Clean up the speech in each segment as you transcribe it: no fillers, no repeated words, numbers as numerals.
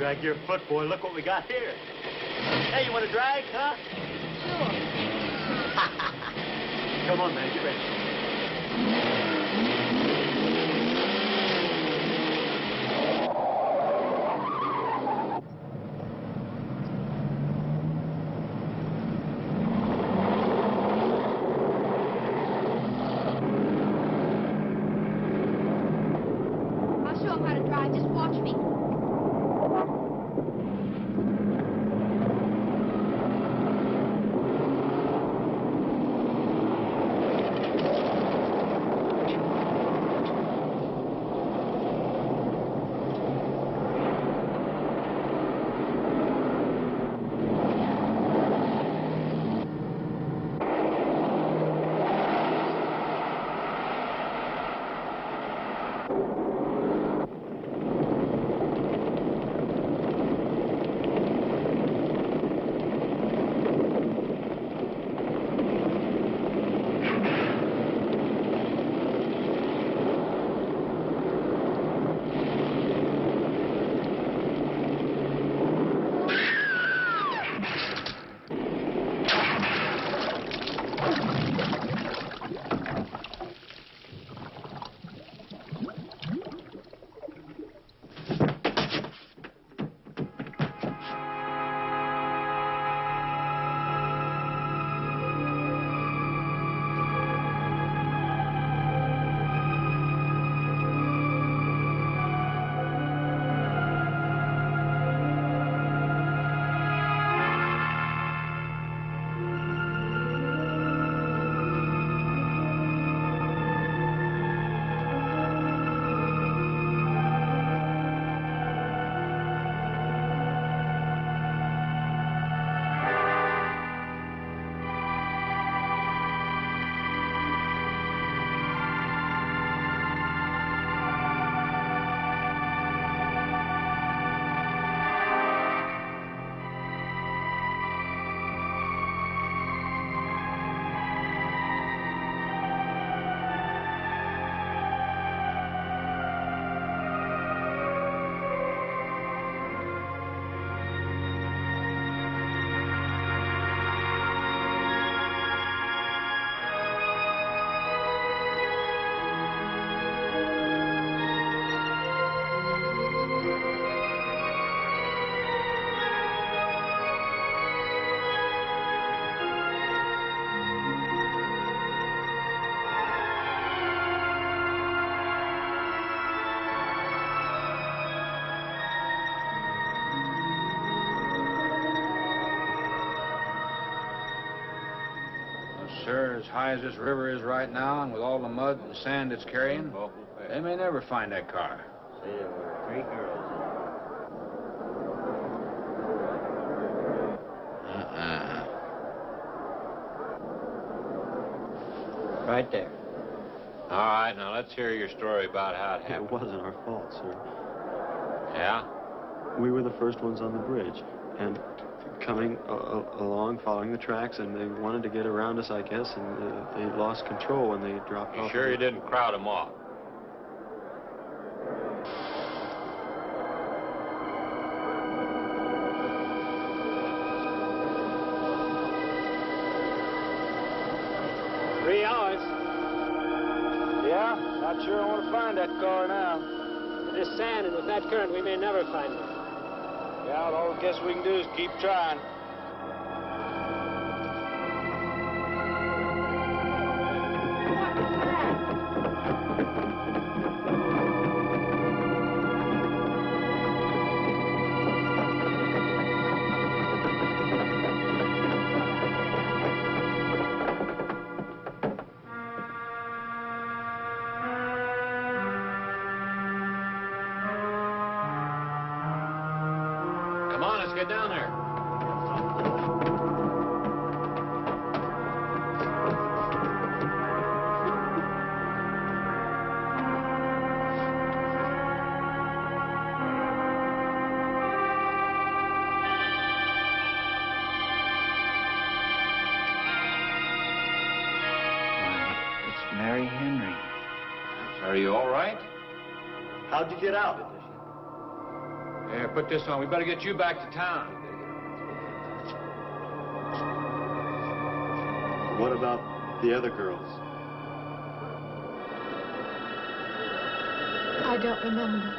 Drag your foot, boy. Look what we got here. Hey, you want to drag, huh? Sure. Come on, man. Get ready. Sir, as high as this river is right now, and with all the mud and sand it's carrying, they may never find that car. Say, there were 3 girls. Right there. All right, now let's hear your story about how it happened. It wasn't our fault, sir. Yeah? We were the first ones on the bridge, and coming along, following the tracks, and they wanted to get around us, I guess, and they lost control when they dropped off. You sure you didn't crowd them off? Yeah? Not sure I want to find that car now. With this sand and with that current, we may never find it. Yeah, all I guess we can do is keep trying. Come on, let's get down there. It's Mary Henry. Are you all right? How'd you get out? Yeah, put this on. We better get you back to town. What about the other girls? I don't remember.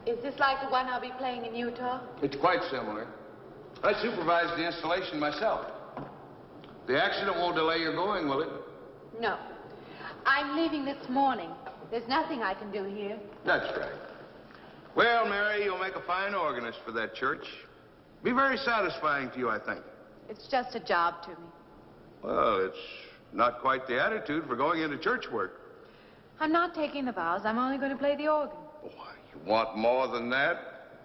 Is this like the one I'll be playing in Utah? It's quite similar. I supervised the installation myself. The accident won't delay your going, will it? No. I'm leaving this morning. There's nothing I can do here. That's right. Well, Mary, you'll make a fine organist for that church. Be very satisfying to you, I think. It's just a job to me. Well, it's not quite the attitude for going into church work. I'm not taking the vows. I'm only going to play the organ. Why, you want more than that?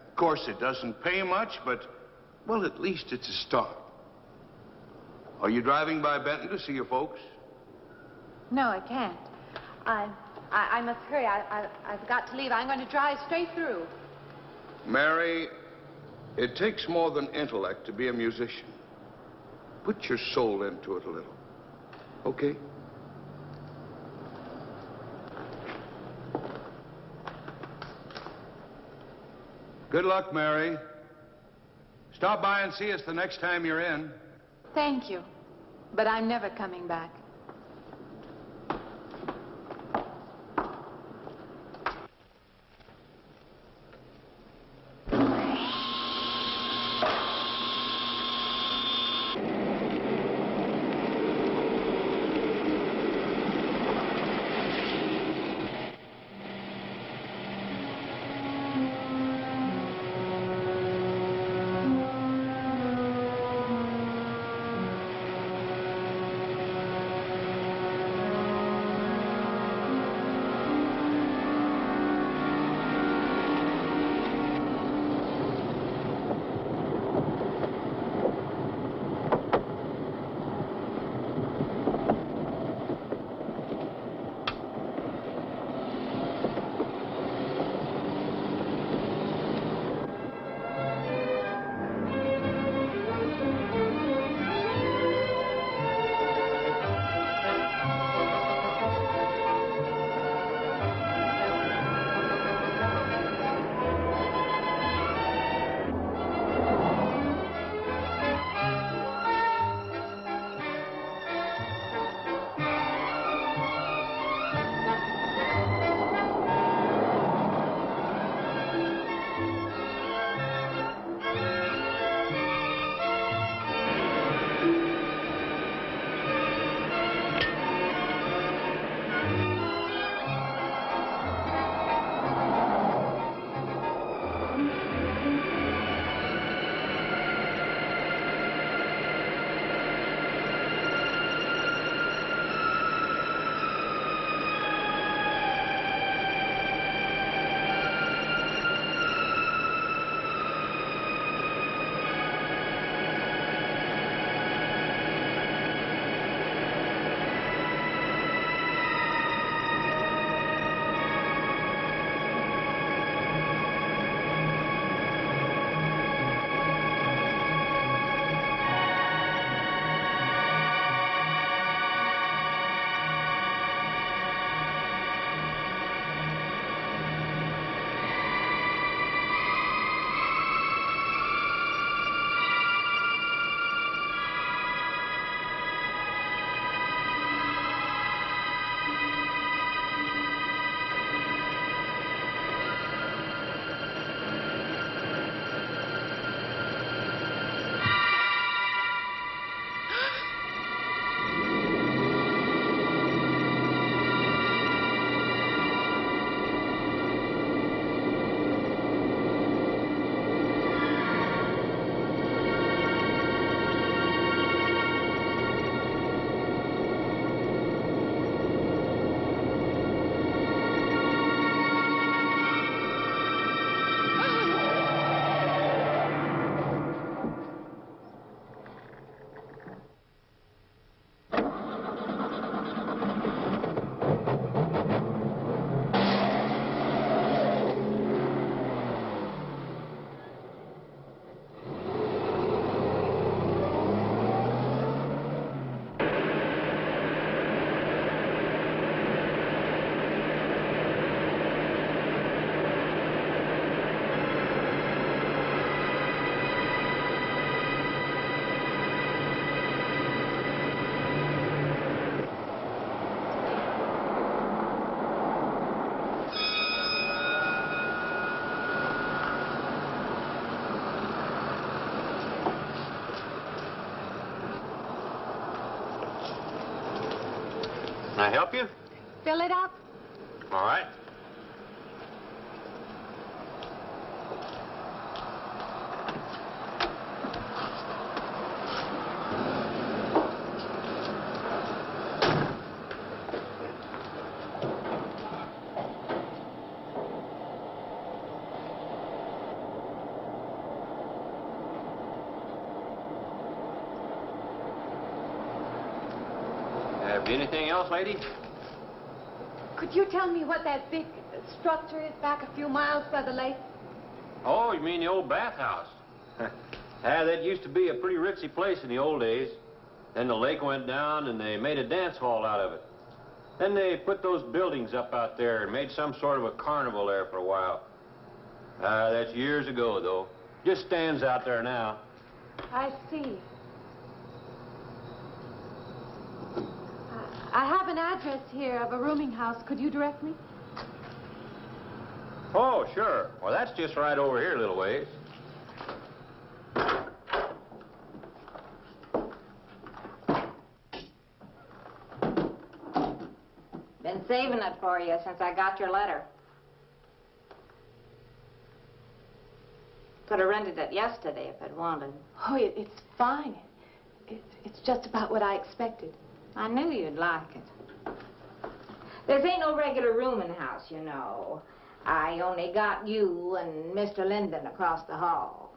Of course, it doesn't pay much, but, well, at least it's a start. Are you driving by Benton to see your folks? No, I can't. I must hurry. I've got to leave. I'm going to drive straight through. Mary, it takes more than intellect to be a musician. Put your soul into it a little. Okay? Good luck, Mary. Stop by and see us the next time you're in. Thank you. But I'm never coming back. I help you? Fill it up. All right. Anything else, lady? Could you tell me what that big structure is back a few miles by the lake? Oh, you mean the old bathhouse? Yeah, that used to be a pretty ritzy place in the old days. Then the lake went down and they made a dance hall out of it. Then they put those buildings up out there and made some sort of a carnival there for a while. That's years ago, though. Just stands out there now. I see. I have an address here of a rooming house. Could you direct me? Oh, sure. Well, that's just right over here a little ways. Been saving it for you since I got your letter. Could have rented it yesterday if I'd wanted. Oh, it's fine. It's just about what I expected. I knew you'd like it. This ain't no regular rooming house, you know. I only got you and Mr. Linden across the hall.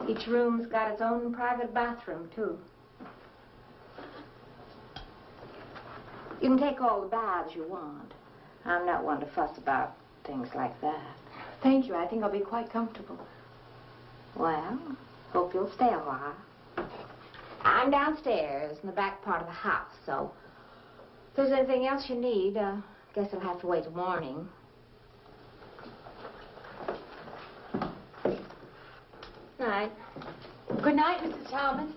Each room's got its own private bathroom, too. You can take all the baths you want. I'm not one to fuss about things like that. Thank you. I think I'll be quite comfortable. Well, hope you'll stay a while. I'm downstairs in the back part of the house, so if there's anything else you need, guess I'll have to wait till morning. Night. Good night, Mrs. Talman.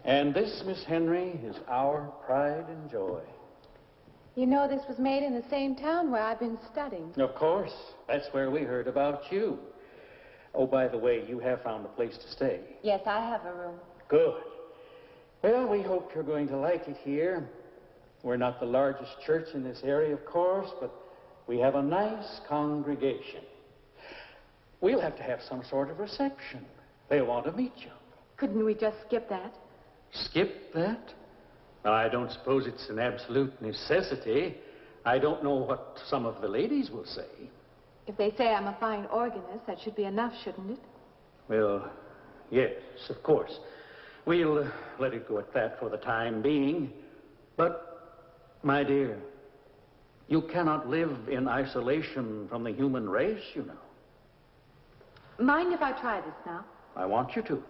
And this, Miss Henry, is our pride and joy. You know this was made in the same town where I've been studying. Of course. That's where we heard about you. Oh, by the way, you have found a place to stay. Yes, I have a room. Good. Well, we hope you're going to like it here. We're not the largest church in this area, of course, but we have a nice congregation. We'll have to have some sort of reception. They'll want to meet you. Couldn't we just skip that? Skip that? Well, I don't suppose it's an absolute necessity. I don't know what some of the ladies will say. If they say I'm a fine organist, that should be enough, shouldn't it? Well, yes, of course. We'll let it go at that for the time being. But, my dear, you cannot live in isolation from the human race, you know. Mind if I try this now? I want you to.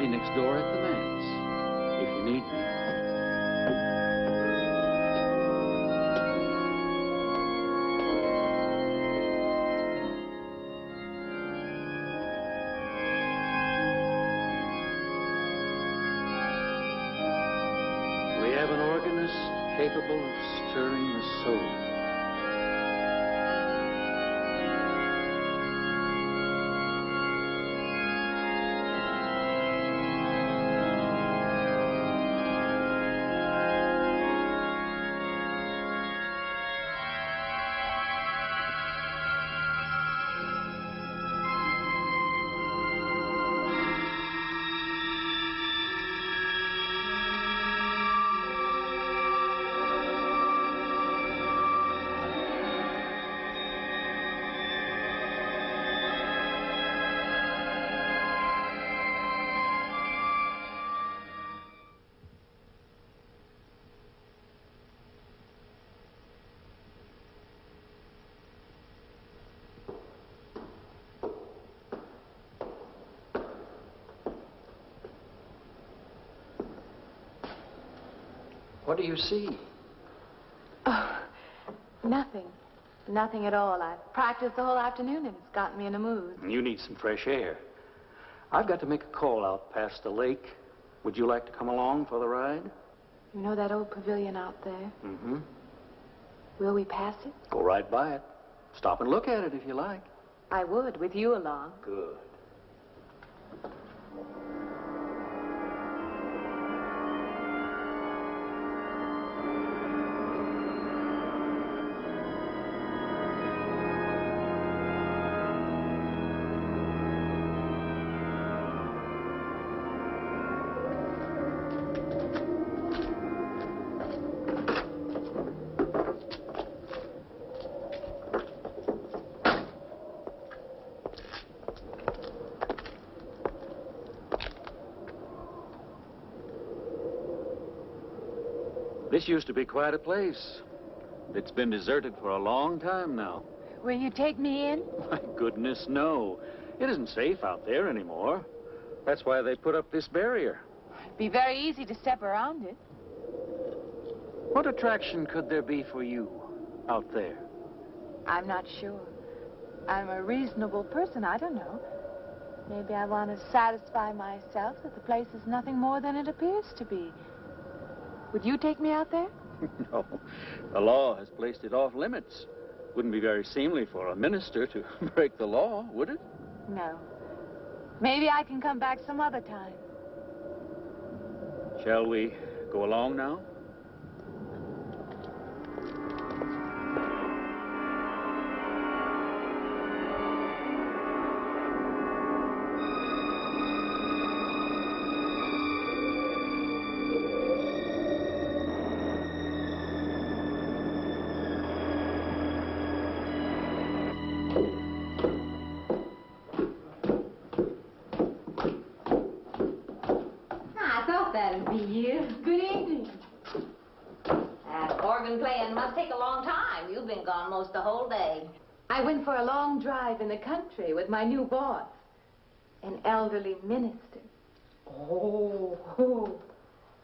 Next door at the manse, if you need me. We have an organist capable of stirring the soul. What do you see? Oh, nothing. Nothing at all. I've practiced the whole afternoon and it's gotten me in a mood. You need some fresh air. I've got to make a call out past the lake. Would you like to come along for the ride? You know that old pavilion out there? Mm-hmm. Will we pass it? Go right by it. Stop and look at it if you like. I would, with you along. Good. This used to be quite a place. It's been deserted for a long time now. Will you take me in? My goodness, no. It isn't safe out there anymore. That's why they put up this barrier. It'd be very easy to step around it. What attraction could there be for you out there? I'm not sure. I'm a reasonable person. I don't know. Maybe I want to satisfy myself that the place is nothing more than it appears to be. Would you take me out there? No. The law has placed it off limits. Wouldn't be very seemly for a minister to break the law, would it? No. Maybe I can come back some other time. Shall we go along now? That'd be you. Good evening. That organ playing must take a long time. You've been gone most the whole day. I went for a long drive in the country with my new boss, an elderly minister. Oh,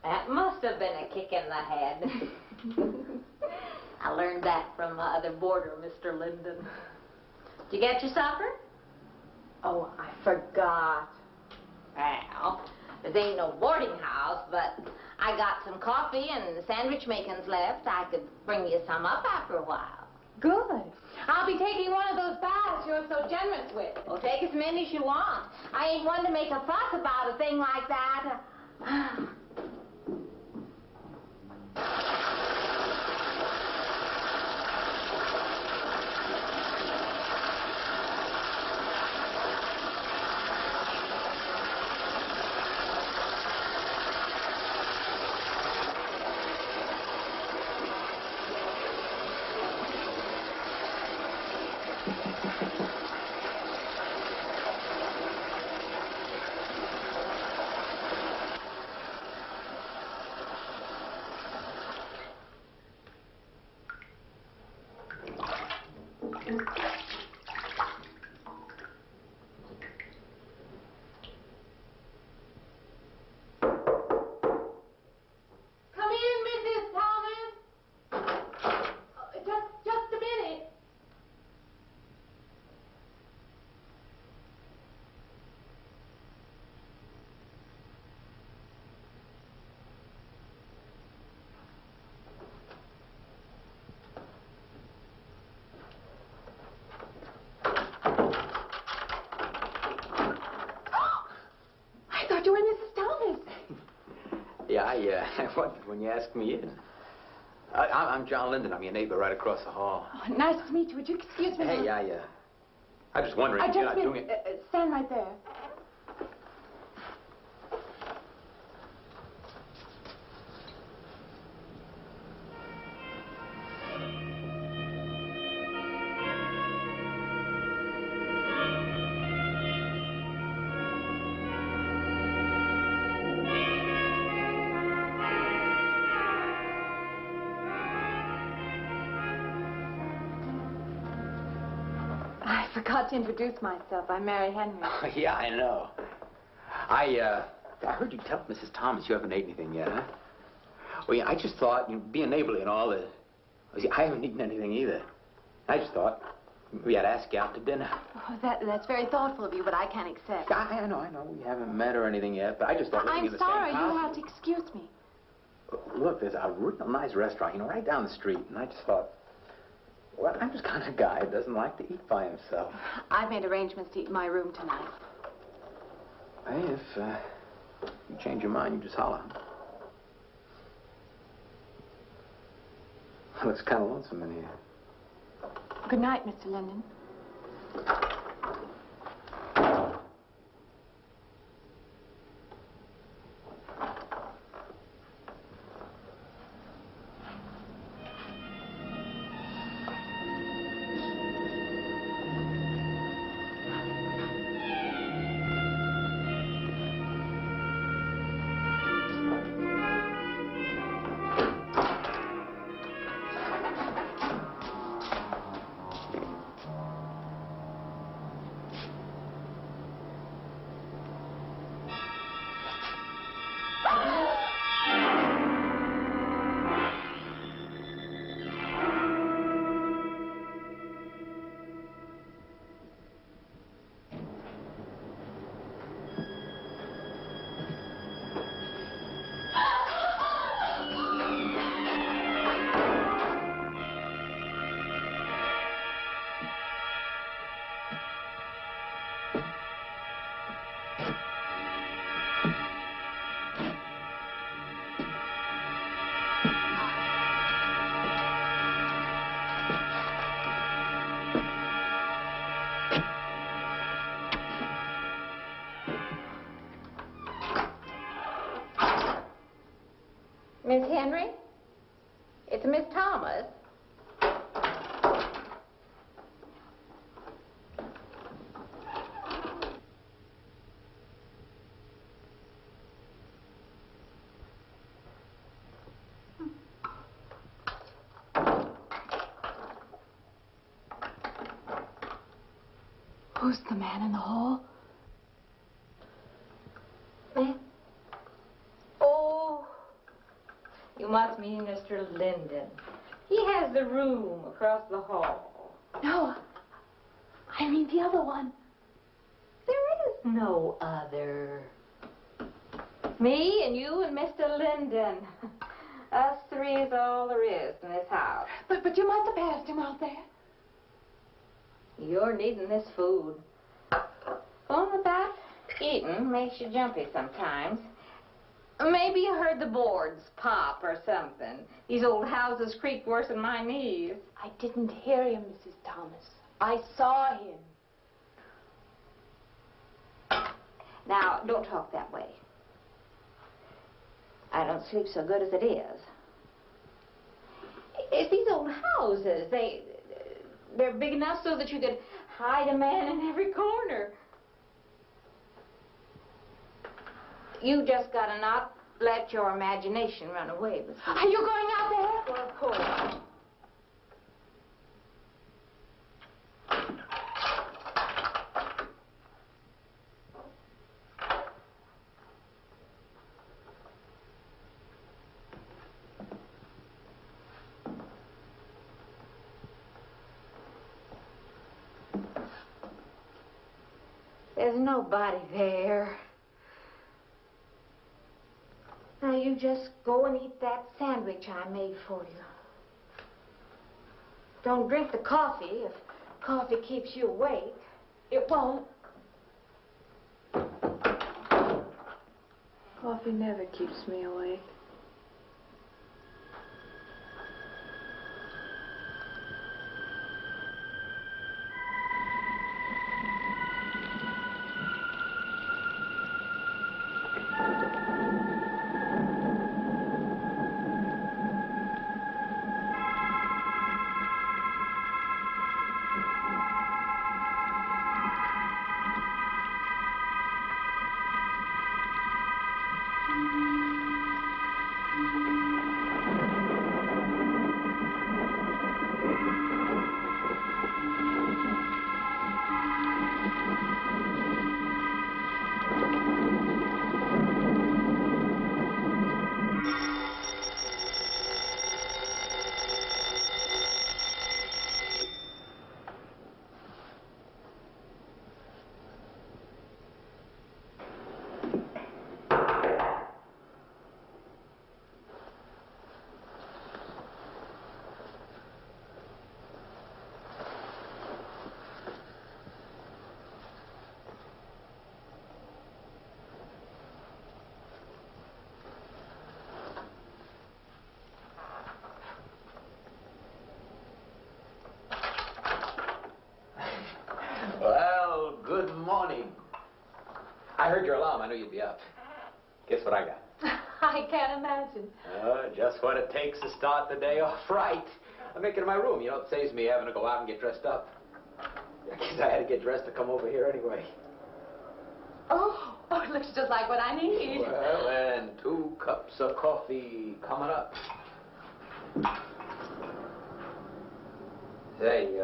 that must have been a kick in the head. I learned that from my other boarder, Mr. Linden. Did you get your supper? Oh, I forgot. Well, this ain't no boarding house, but I got some coffee and the sandwich makings left. I could bring you some up after a while. Good. I'll be taking one of those baths you're so generous with. Well, take as many as you want. I ain't one to make a fuss about a thing like that. Yeah, I wondered when you asked me in. I'm John Linden. I'm your neighbor right across the hall. Oh, nice to meet you. Would you excuse me? Hey, I was wondering if you're not doing it. Stand right there. I forgot to introduce myself. I'm Mary Henry. Oh, yeah, I know. I heard you tell Mrs. Thomas you haven't ate anything yet, huh? Well, yeah, I just thought, you know, being neighborly and all, I haven't eaten anything either. I just thought we had to ask you out to dinner. Oh, that's very thoughtful of you, but I can't accept. I know. We haven't met or anything yet, but I just thought living in the same I'm sorry. house. You'll have to excuse me. Look, there's a real nice restaurant, you know, right down the street, and I just thought, well, I'm just kind of guy that doesn't like to eat by himself. I've made arrangements to eat in my room tonight. Hey, if you change your mind, you just holler. Looks kind of lonesome in here. Good night, Mr. Linden. Miss Henry? It's Miss Thomas. Who's the man in the hall? Me? Oh, you must mean Mr. Linden. He has the room across the hall. No, I mean the other one. There is no other. Me and you and Mr. Linden. Us three is all there is in this house. But you must have passed him out there. You're needing this food. Going without eating makes you jumpy sometimes. Maybe you heard the boards pop or something. These old houses creak worse than my knees. I didn't hear him, Mrs. Thomas. I saw him. Now, don't talk that way. I don't sleep so good as it is. It's these old houses. They're big enough so that you could hide a man in every corner. You just gotta not let your imagination run away with you. Are you going out there? Well, of course. There's nobody there. Now you just go and eat that sandwich I made for you. Don't drink the coffee. If coffee keeps you awake, it won't. Coffee never keeps me awake. Guess what I got? I can't imagine. Just what it takes to start the day off right. I make it in my room. You know, it saves me having to go out and get dressed up. I guess I had to get dressed to come over here anyway. Oh, it looks just like what I need. Well, and 2 cups of coffee coming up. Say,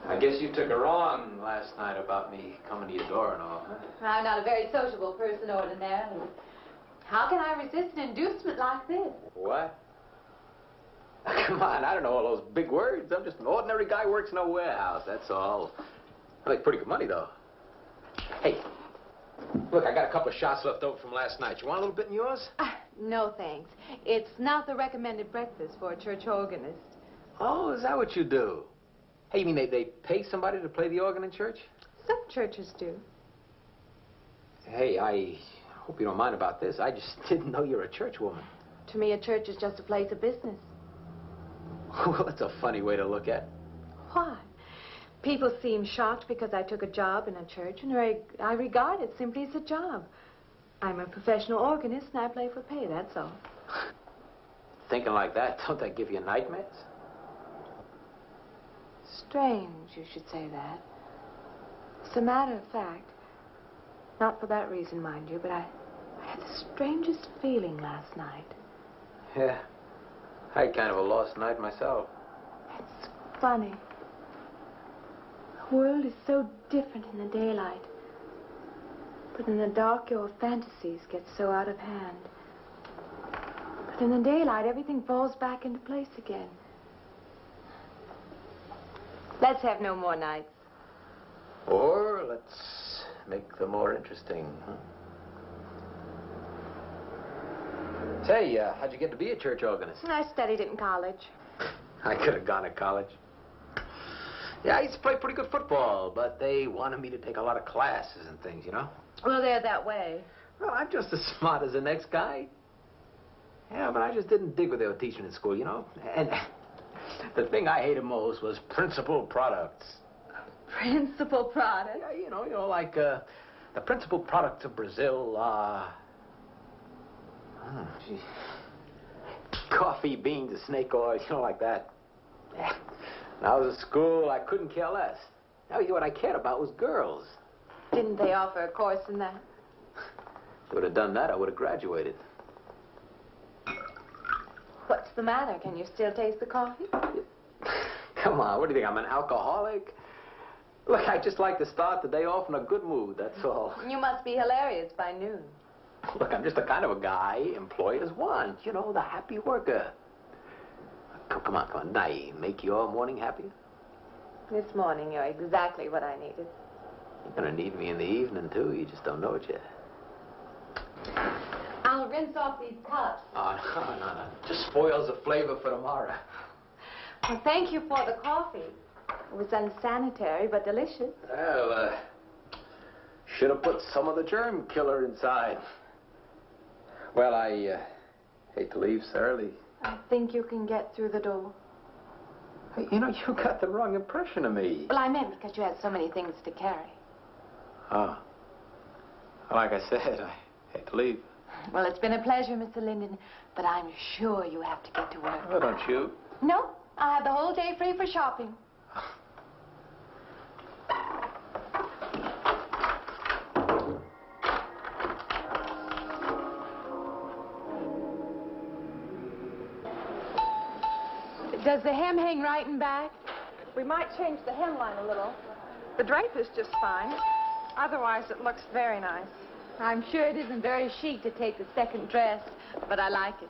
I guess you took her on last night about me coming to your door and all, huh? I'm not a very sociable person ordinarily. How can I resist an inducement like this? What? Come on, I don't know all those big words. I'm just an ordinary guy who works in a warehouse, that's all. I make pretty good money, though. Hey, look, I got a couple of shots left over from last night. You want a little bit in yours? No, thanks. It's not the recommended breakfast for a church organist. Oh, is that what you do? Hey, you mean they pay somebody to play the organ in church? Some churches do. Hey, I hope you don't mind about this. I just didn't know you're a church woman. To me, a church is just a place of business. Well, that's a funny way to look at it. Why? People seem shocked because I took a job in a church, and I regard it simply as a job. I'm a professional organist, and I play for pay, that's all. Thinking like that, don't that give you nightmares? Strange you should say that. As a matter of fact, not for that reason, mind you, but I had the strangest feeling last night. Yeah, I had kind of a lost night myself. It's funny. The world is so different in the daylight. But in the dark, your fantasies get so out of hand. But in the daylight, everything falls back into place again. Let's have no more nights. Or let's make them more interesting, huh? Say, how'd you get to be a church organist? I studied it in college. I could have gone to college. Yeah, I used to play pretty good football, but they wanted me to take a lot of classes and things, you know? Well, they're that way. Well, I'm just as smart as the next guy. Yeah, but I just didn't dig what they were teaching in school, you know? And the thing I hated most was principal products. Principal product? Yeah, you know, like the principal products of Brazil are... coffee, beans, snake oil, you know, like that. Yeah. When I was at school, I couldn't care less. Now, what I cared about was girls. Didn't they offer a course in that? If I would have done that, I would have graduated. What's the matter? Can you still taste the coffee? Come on, what do you think, I'm an alcoholic? Look, I just like to start the day off in a good mood, that's all. You must be hilarious by noon. Look, I'm just the kind of a guy employers want. You know, the happy worker. Come on. Now, make your morning happier? This morning, you're exactly what I needed. You're gonna need me in the evening, too. You just don't know it yet. I'll rinse off these cups. Oh, no. Just spoils the flavor for tomorrow. Well, thank you for the coffee. It was unsanitary, but delicious. Well, should have put some of the germ killer inside. Well, I hate to leave so early. I think you can get through the door. Hey, you know, you got the wrong impression of me. Well, I meant because you had so many things to carry. Oh. Well, like I said, I hate to leave. Well, it's been a pleasure, Mr. Linden, but I'm sure you have to get to work. Oh, don't you? No, I have the whole day free for shopping. Does the hem hang right and back? We might change the hemline a little. The drape is just fine. Otherwise, it looks very nice. I'm sure it isn't very chic to take the second dress, but I like it.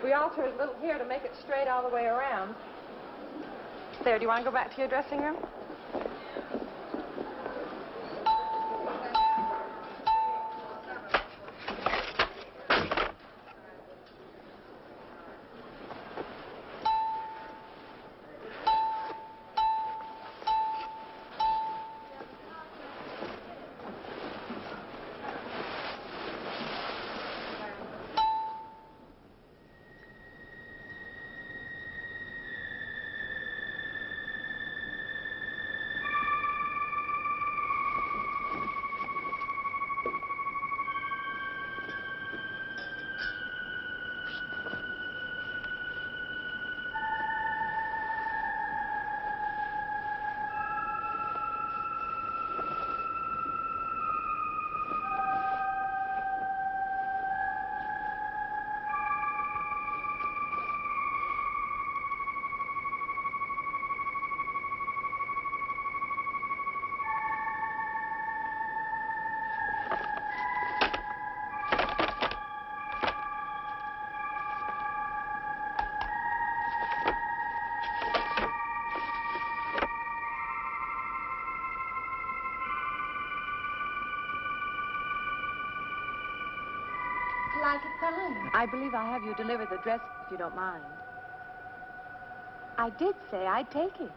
We altered a little here to make it straight all the way around. There, do you want to go back to your dressing room? you like it fine. I believe I have you deliver the dress, if you don't mind. I did say I'd take it.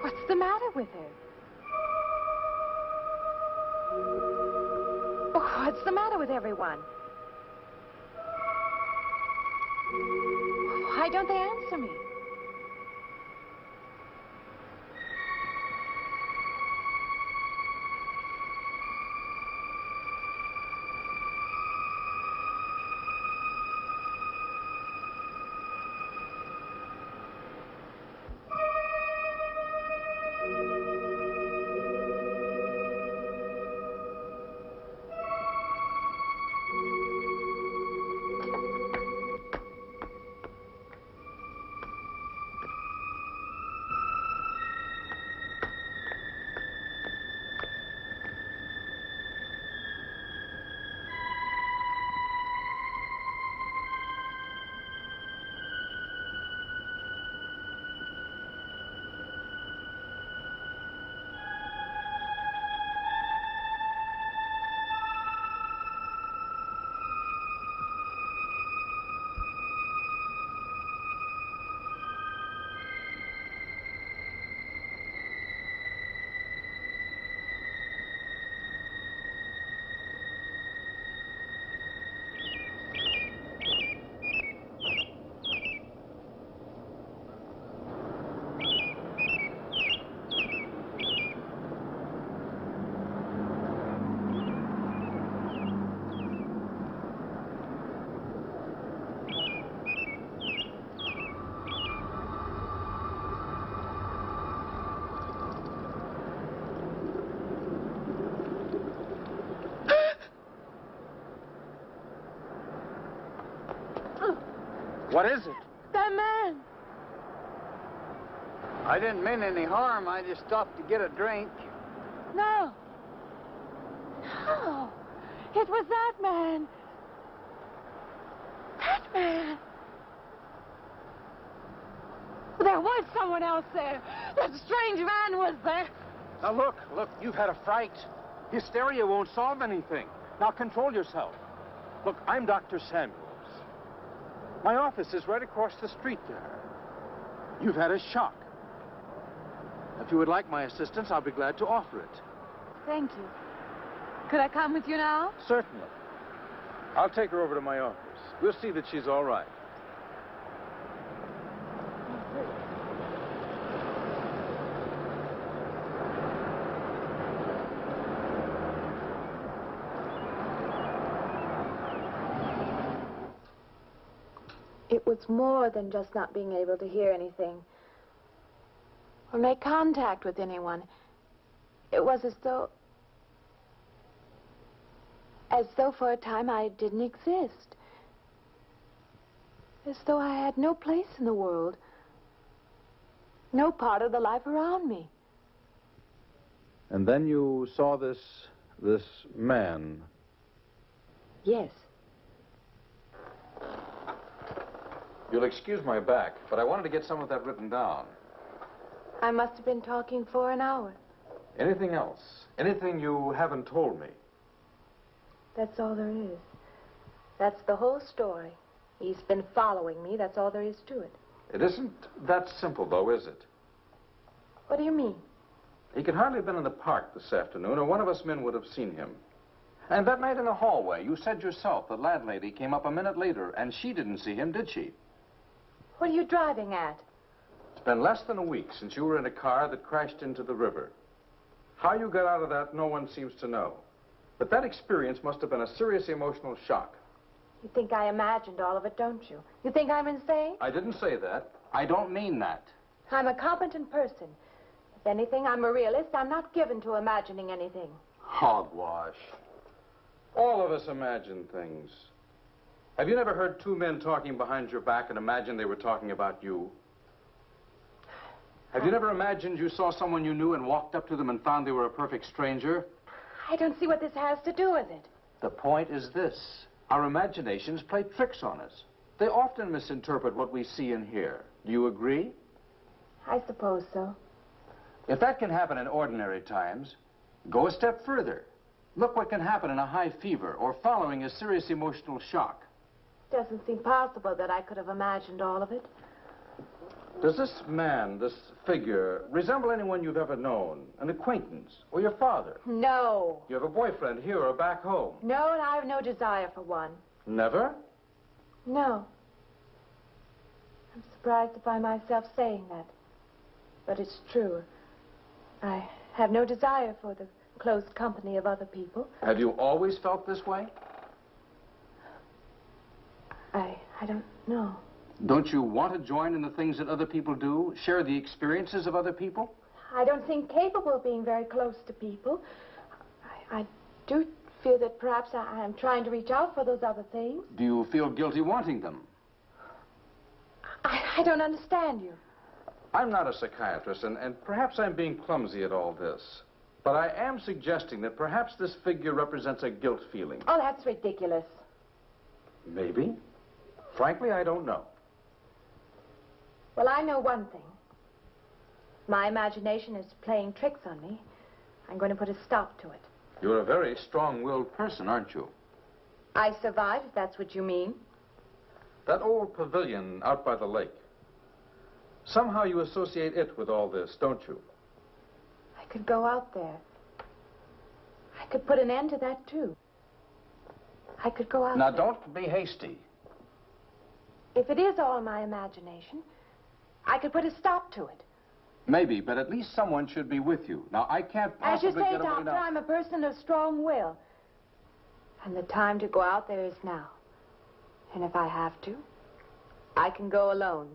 What's the matter with her? Oh, what's the matter with everyone? Why don't they answer me? What is it? That man. I didn't mean any harm. I just stopped to get a drink. No. No. It was that man. That man. There was someone else there. That strange man was there. Now, look, you've had a fright. Hysteria won't solve anything. Now, control yourself. Look, I'm Dr. Samuels. My office is right across the street there. You've had a shock. If you would like my assistance, I'll be glad to offer it. Thank you. Could I come with you now? Certainly. I'll take her over to my office. We'll see that she's all right. It was more than just not being able to hear anything or make contact with anyone. It was as though for a time I didn't exist. As though I had no place in the world. No part of the life around me. And then you saw this man. Yes. You'll excuse my back, but I wanted to get some of that written down. I must have been talking for an hour. Anything else? Anything you haven't told me? That's all there is. That's the whole story. He's been following me. That's all there is to it. It isn't that simple, though, is it? What do you mean? He could hardly have been in the park this afternoon, or one of us men would have seen him. And that night in the hallway, you said yourself the landlady came up a minute later, and she didn't see him, did she? What are you driving at? It's been less than a week since you were in a car that crashed into the river. How you got out of that, no one seems to know. But that experience must have been a serious emotional shock. You think I imagined all of it, don't you? You think I'm insane? I didn't say that. I don't mean that. I'm a competent person. If anything, I'm a realist. I'm not given to imagining anything. Hogwash. All of us imagine things. Have you never heard two men talking behind your back and imagined they were talking about you? Have you never imagined you saw someone you knew and walked up to them and found they were a perfect stranger? I don't see what this has to do with it. The point is this. Our imaginations play tricks on us. They often misinterpret what we see and hear. Do you agree? I suppose so. If that can happen in ordinary times, go a step further. Look what can happen in a high fever or following a serious emotional shock. Doesn't seem possible that I could have imagined all of it. Does this man, this figure, resemble anyone you've ever known? An acquaintance? Or your father? No. You have a boyfriend here or back home? No, and I have no desire for one. Never? No. I'm surprised to find myself saying that. But it's true. I have no desire for the close company of other people. Have you always felt this way? I don't know. Don't you want to join in the things that other people do? Share the experiences of other people? I don't seem capable of being very close to people. I do feel that perhaps I am trying to reach out for those other things. Do you feel guilty wanting them? I don't understand you. I'm not a psychiatrist, and perhaps I'm being clumsy at all this. But I am suggesting that perhaps this figure represents a guilt feeling. Oh, that's ridiculous. Maybe. Frankly, I don't know. Well, I know one thing. My imagination is playing tricks on me. I'm going to put a stop to it. You're a very strong-willed person, aren't you? I survived, if that's what you mean. That old pavilion out by the lake. Somehow you associate it with all this, don't you? I could go out there. I could put an end to that, too. I could go out Now, there. don't be hasty. If it is all my imagination, I could put a stop to it. Maybe, but at least someone should be with you. Now, I can't As you possibly say, get away Doctor, now. I'm a person of strong will. And the time to go out there is now. And if I have to, I can go alone.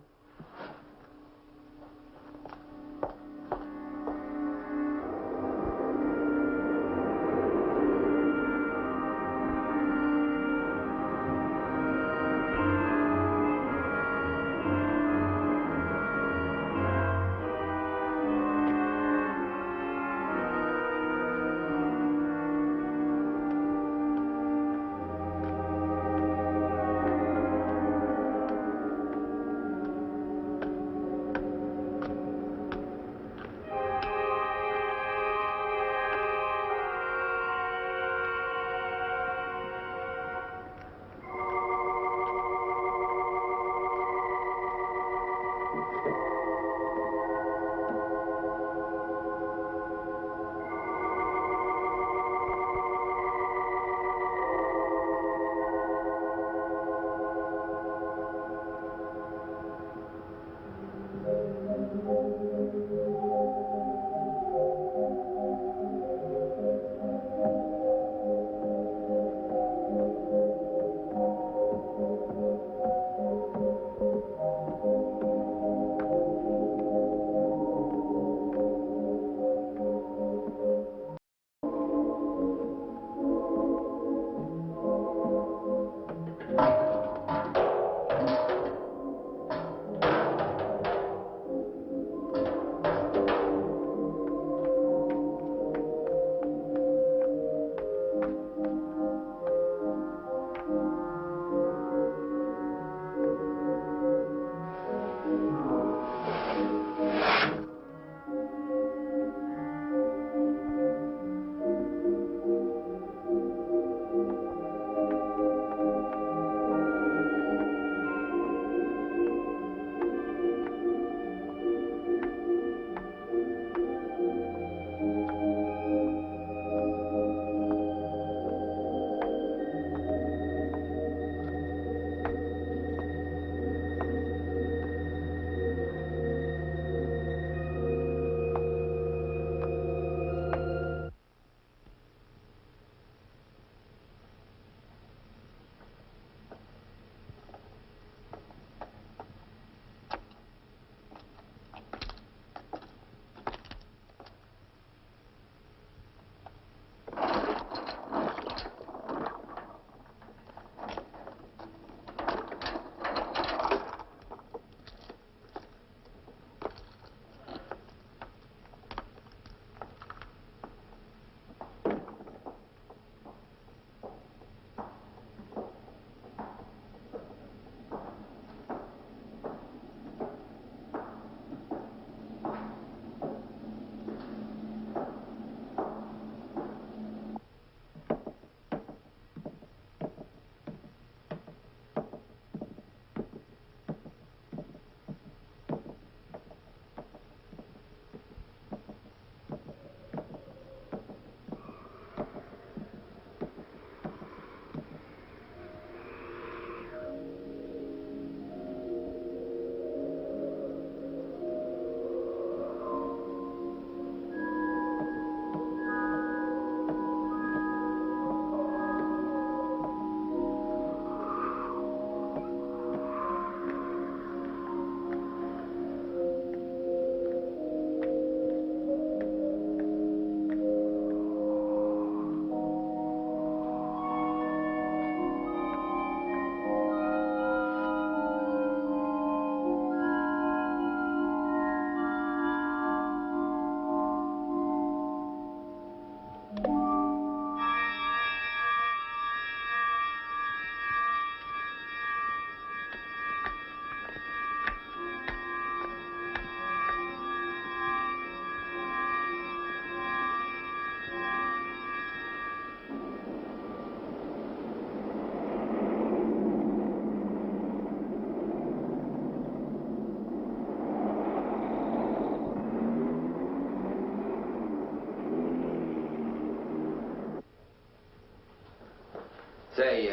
Say,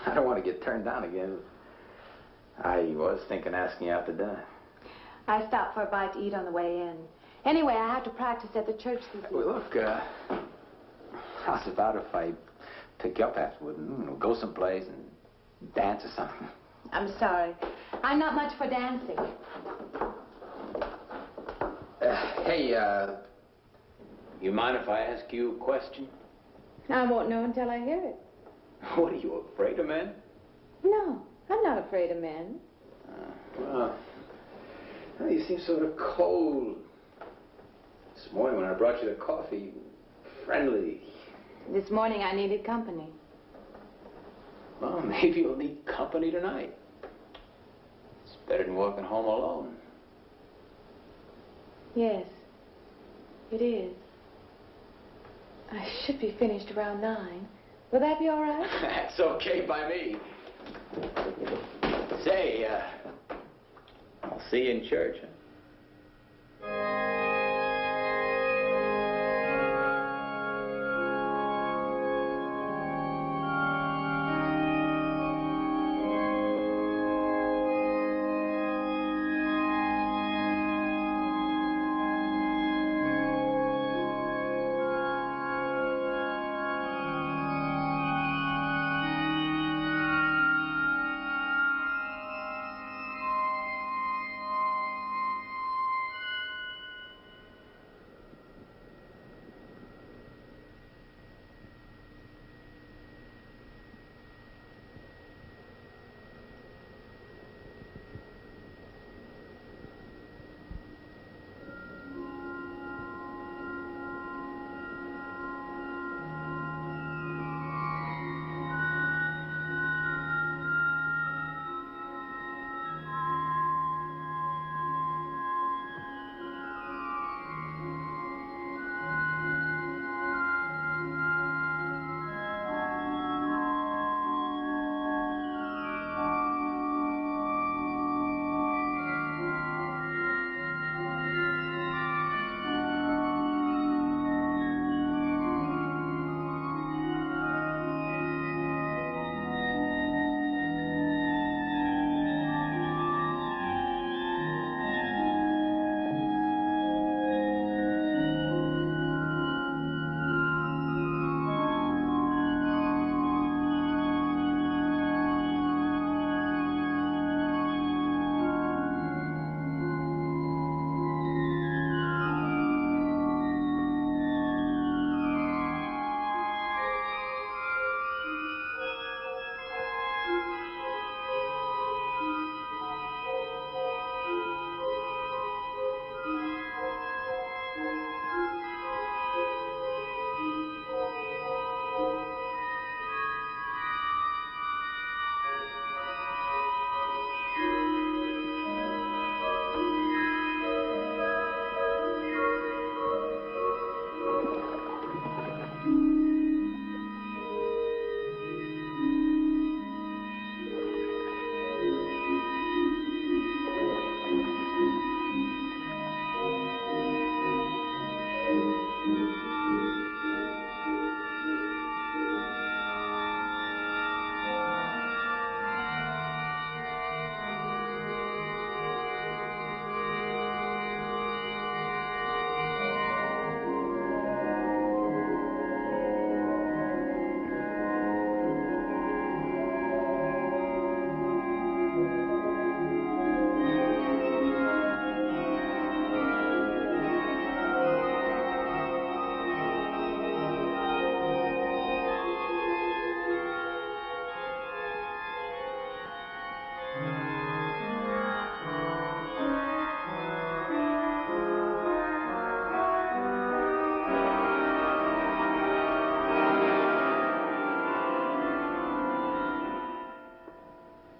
I don't want to get turned down again. I was thinking asking you out to dinner. I stopped for a bite to eat on the way in. Anyway, I have to practice at the church this evening. Well, look, how's about if I pick you up afterward and go someplace and dance or something? I'm sorry. I'm not much for dancing. Hey, you mind if I ask you a question? I won't know until I hear it. What, are you afraid of men? No, I'm not afraid of men. Well, you seem sort of cold. This morning when I brought you the coffee, friendly. This morning I needed company. Well, maybe you'll need company tonight. It's better than walking home alone. Yes, it is. I should be finished around 9. Will that be all right? That's okay by me. Say, I'll see you in church, huh?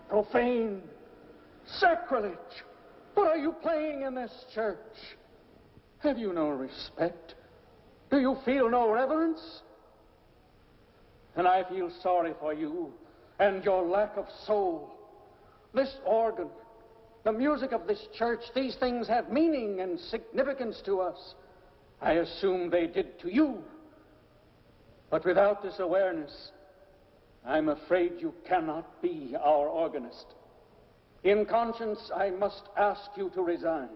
Profane, sacrilege. What are you playing in this church? Have you no respect? Do you feel no reverence? And I feel sorry for you and your lack of soul. This organ, the music of this church, these things have meaning and significance to us. I assume they did to you. But without this awareness, I'm afraid you cannot be our organist. In conscience, I must ask you to resign.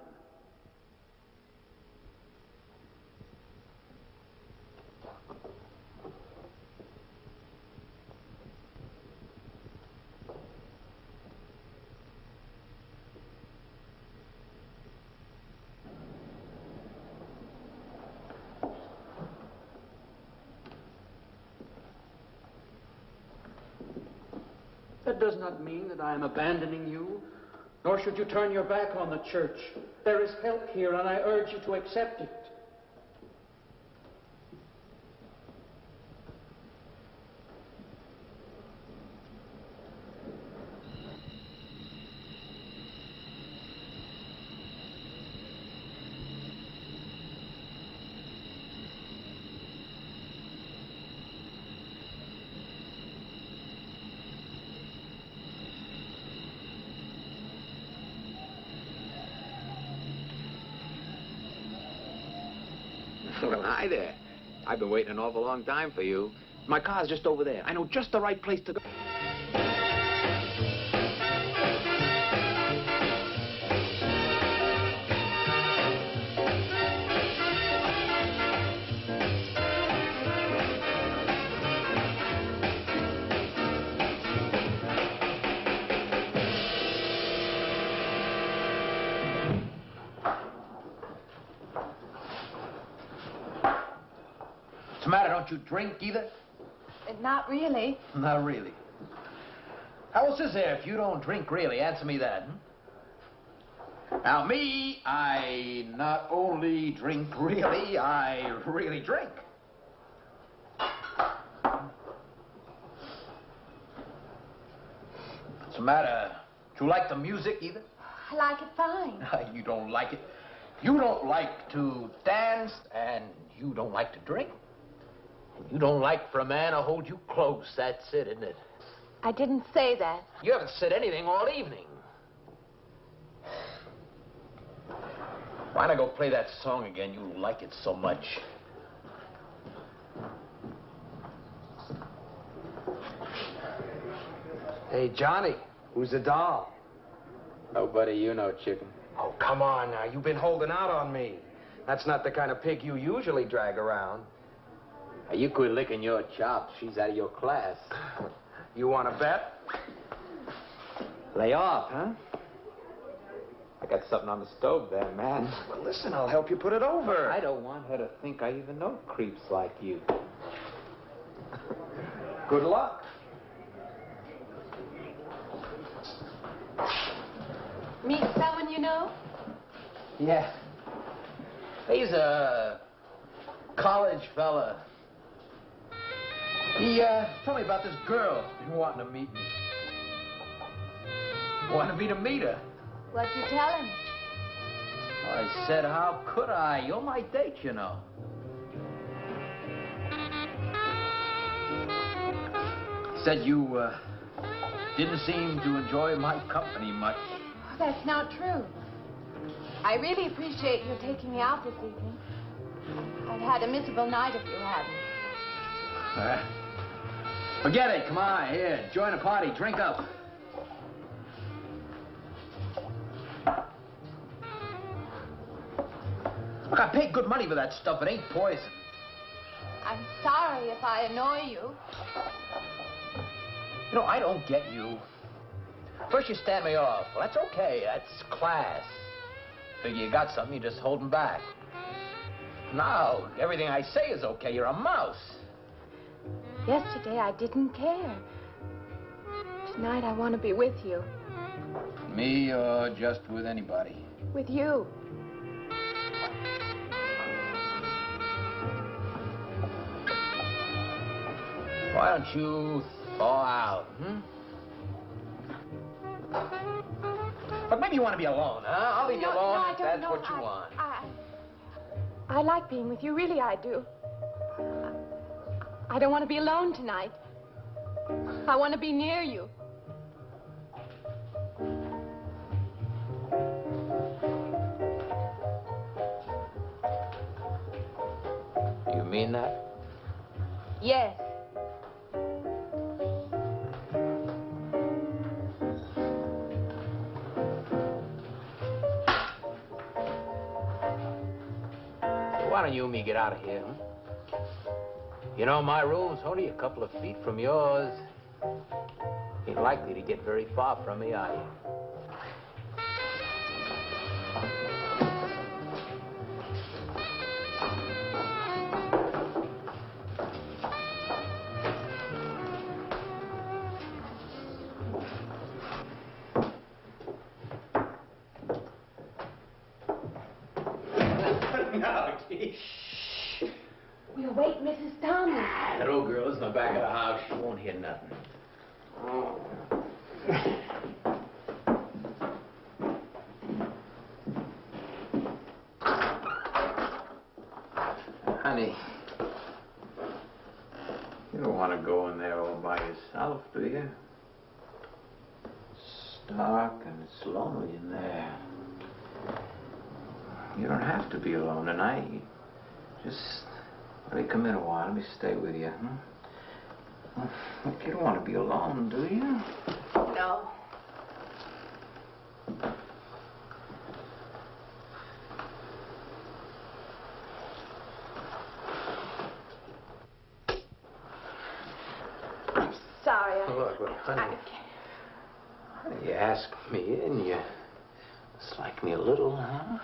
That does not mean that I am abandoning you, nor should you turn your back on the church. There is help here, and I urge you to accept it. Well, hi there. I've been waiting an awful long time for you. My car's just over there. I know just the right place to go. What's the matter? Don't you drink either? Not really. Not really. How else is there if you don't drink really? Answer me that. Now, me, I not only drink really, I really drink. What's the matter? Do you like the music either? I like it fine. You don't like it. You don't like to dance, and you don't like to drink. You don't like for a man to hold you close. That's it, isn't it? I didn't say that. You haven't said anything all evening. Why not go play that song again? You like it so much. Hey, Johnny, who's the doll? Nobody you know, chicken. Oh, come on now. You've been holding out on me. That's not the kind of pig you usually drag around. Hey, you quit licking your chops. She's out of your class. You want to bet? Lay off, huh? I got something on the stove there, man. Well, listen, I'll help you put it over. I don't want her to think I even know creeps like you. Good luck. Meet someone you know? Yeah. He's a college fella. He told me about this girl who's been wanting to meet me. Wanted me to meet her. What'd you tell him? I said, how could I? You're my date, you know. Said you didn't seem to enjoy my company much. Oh, that's not true. I really appreciate your taking me out this evening. I'd had a miserable night if you hadn't. Forget it. Come on, here. Join the party. Drink up. Look, I paid good money for that stuff. It ain't poison. I'm sorry if I annoy you. You know, I don't get you. First you stand me off. Well, that's okay. That's class. Figure you got something, you just hold 'em back. Now, everything I say is okay. You're a mouse. Yesterday I didn't care. Tonight I want to be with you. Me or just with anybody? With you. Why don't you thaw out, But maybe you want to be alone, huh? I'll leave you alone if that's what you want. I like being with you, really I do. I don't want to be alone tonight. I want to be near you. You mean that? Yes. Why don't you and me get out of here, huh? You know, my room's only a couple of feet from yours. Ain't likely to get very far from me, are you? We'll wake Mrs. Thomas. That old girl is in the back of the house. She won't hear nothing. Honey, you don't want to go in there all by yourself, do you? It's dark and it's lonely in there. You don't have to be alone tonight. Just let me come in a while. Let me stay with you, huh? Look, you don't want to be alone, do you? No. I'm sorry. Look, honey. You asked me in, you dislike me a little, huh?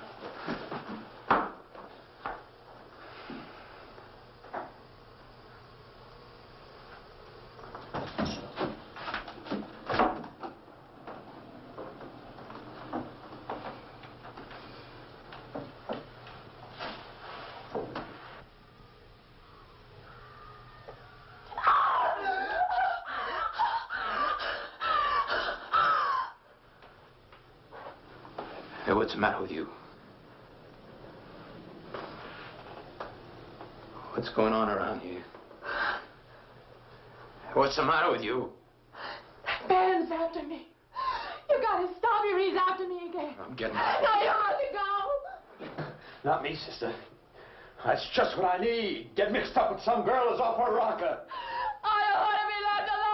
Hey, what's the matter with you? What's going on around here? What's the matter with you? That man's after me. You gotta stop him. He's after me again. I'm getting Now you ought to go. Not me, sister. That's just what I need. Get mixed up with some girl who's off her rocker. I don't want to be left alone.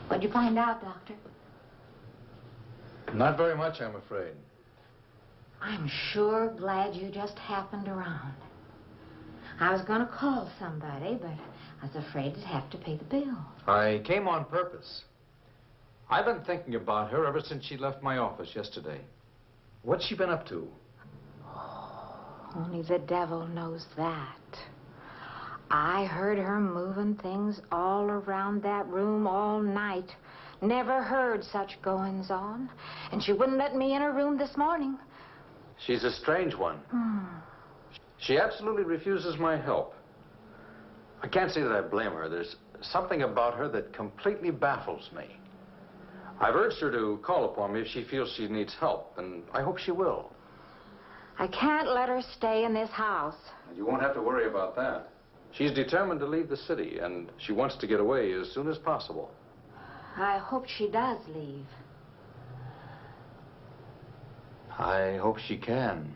What'd you find out, Doctor? Not very much, I'm afraid. I'm sure glad you just happened around. I was going to call somebody, but I was afraid I'd have to pay the bill. I came on purpose. I've been thinking about her ever since she left my office yesterday. What's she been up to? Only the devil knows that. I heard her moving things all around that room all night. Never heard such goings on. And she wouldn't let me in her room this morning. She's a strange one. She absolutely refuses my help. I can't say that I blame her. There's something about her that completely baffles me. I've urged her to call upon me if she feels she needs help, and I hope she will. I can't let her stay in this house. You won't have to worry about that. She's determined to leave the city, and she wants to get away as soon as possible. I hope she does leave. I hope she can.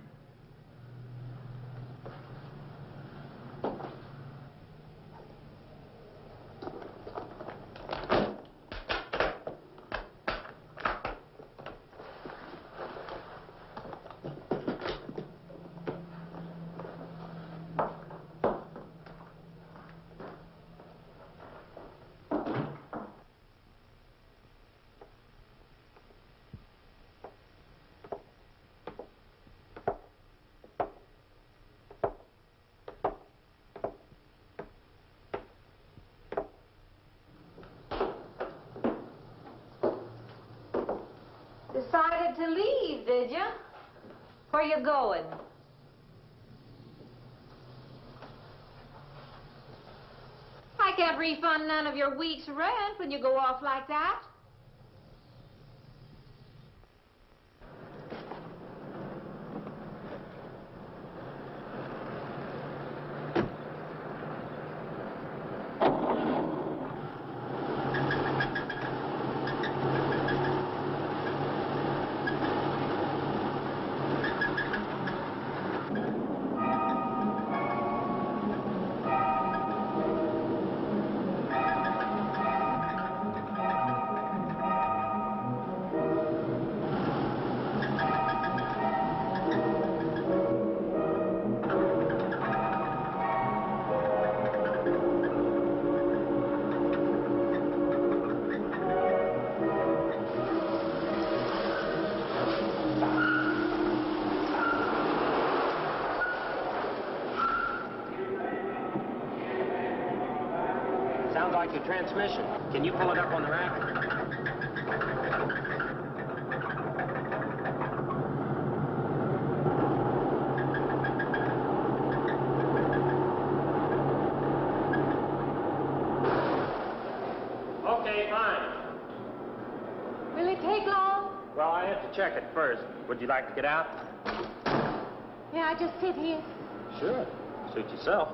Decided to leave, did you? Where you going? I can't refund none of your week's rent when you go off like that. Sounds like your transmission. Can you pull it up on the rack? Okay, fine. Will it take long? Well, I have to check it first. Would you like to get out? Yeah, I just sit here. Sure. Suit yourself.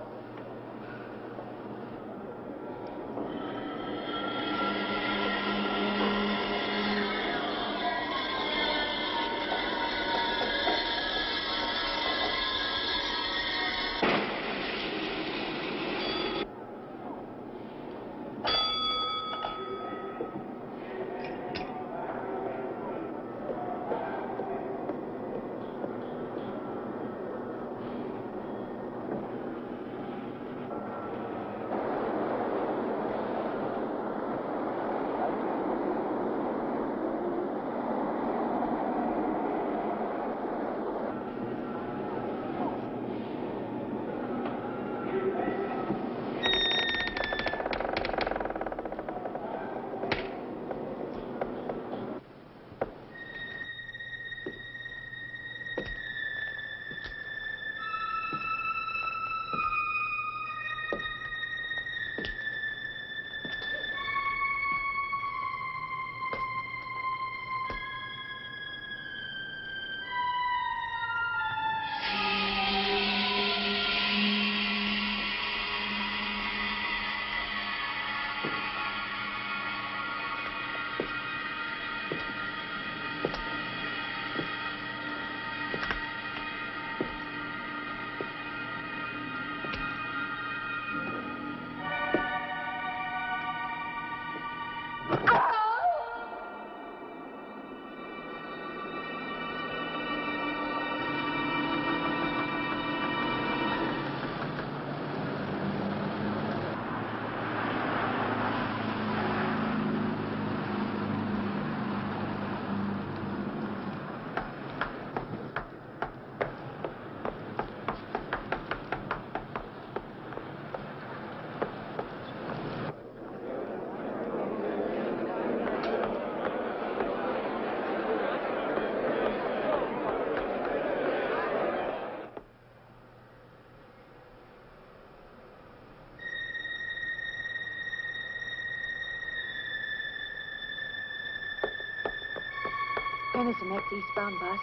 When is the next eastbound bus?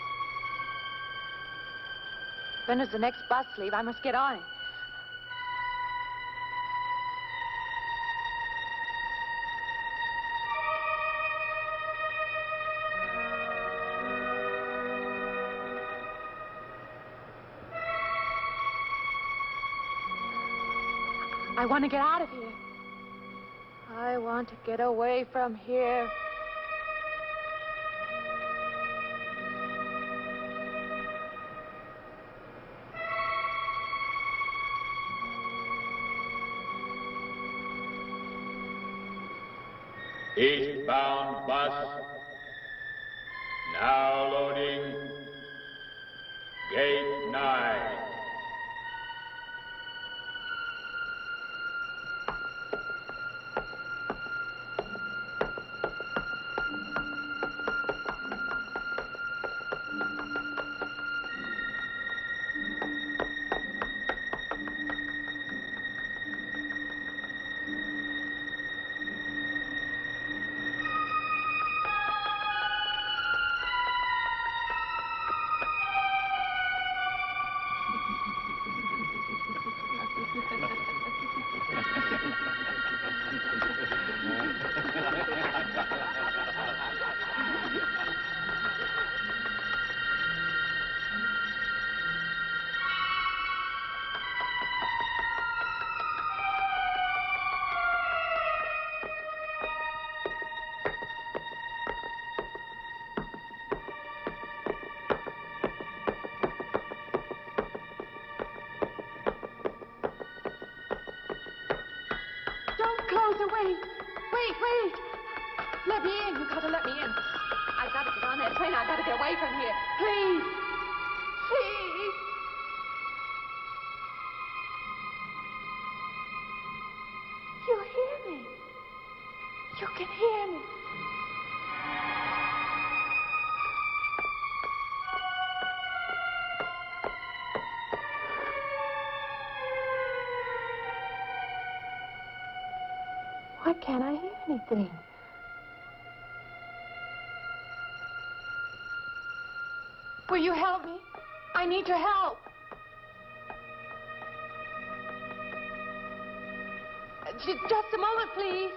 When does the next bus leave? I must get on it. I want to get out of here. I want to get away from here. Eastbound bus, now loading, gate 9. Wait. Let me in. You gotta let me in. I gotta get on that train. I gotta get away from here. Please. Please. You hear me. You can hear me. Why can't I hear anything? Will you help me? I need your help. Just a moment, please.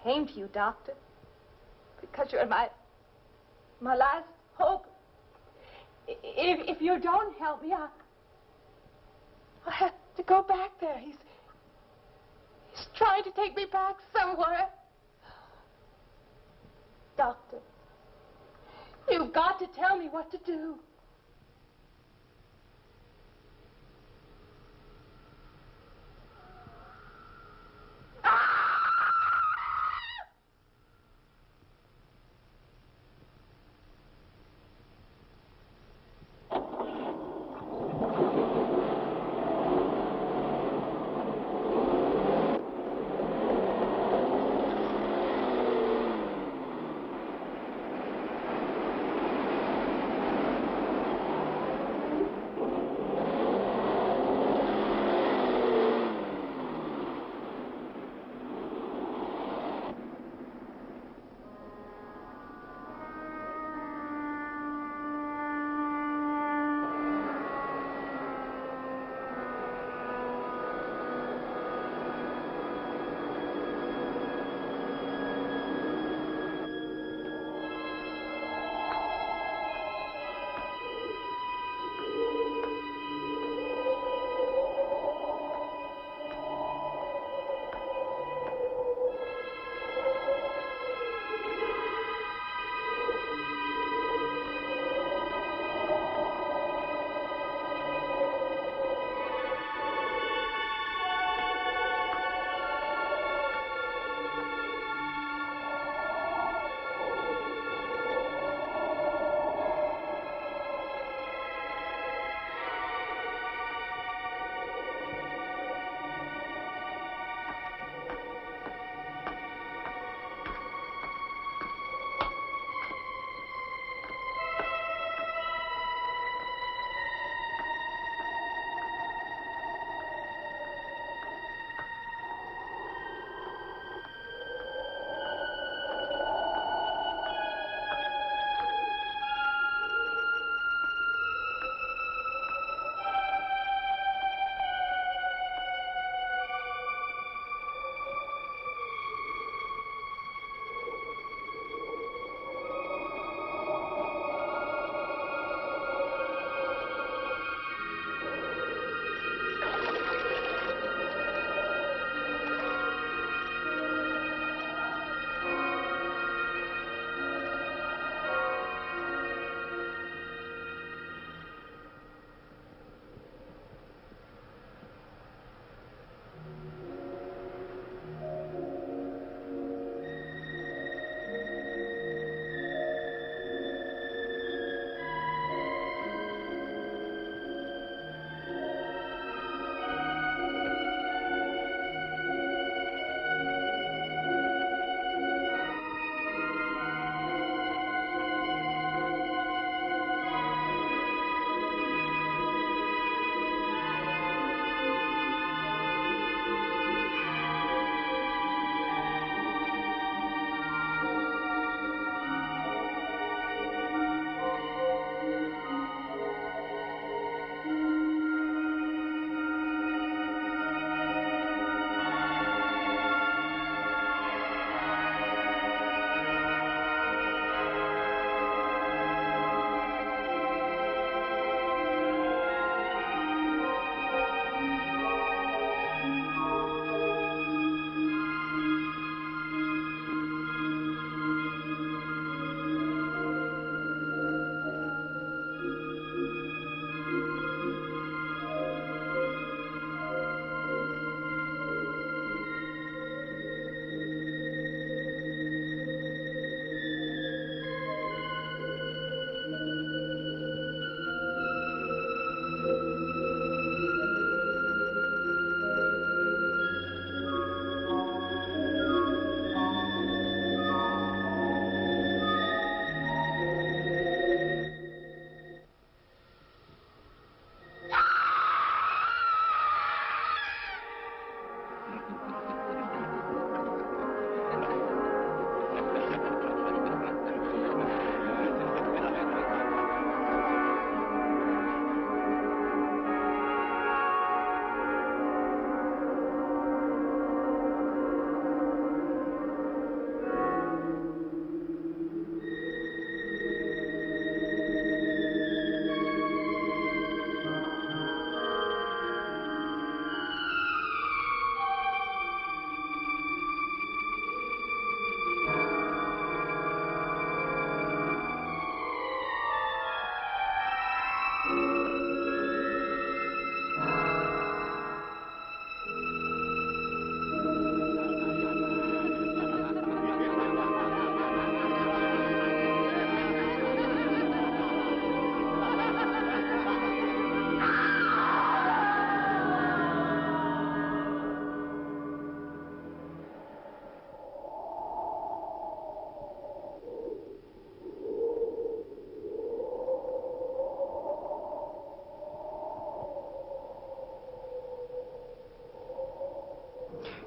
Came to you, Doctor, because you're my last hope. If you don't help me, I'll have to go back there. He's trying to take me back somewhere. Doctor, you've got to tell me what to do.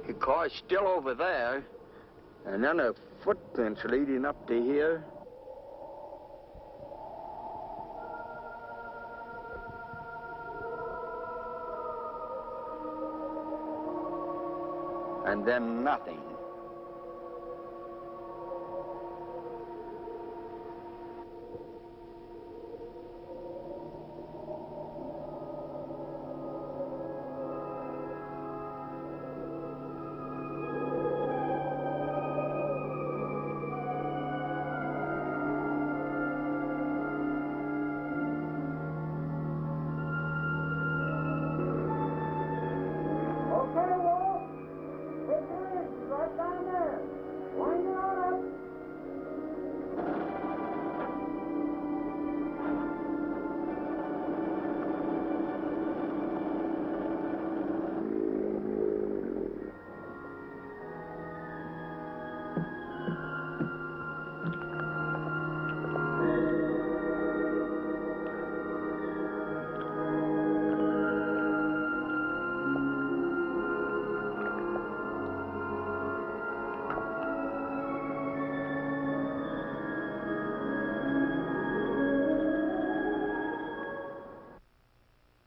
The car's still over there. And then the footprints leading up to here. And then nothing.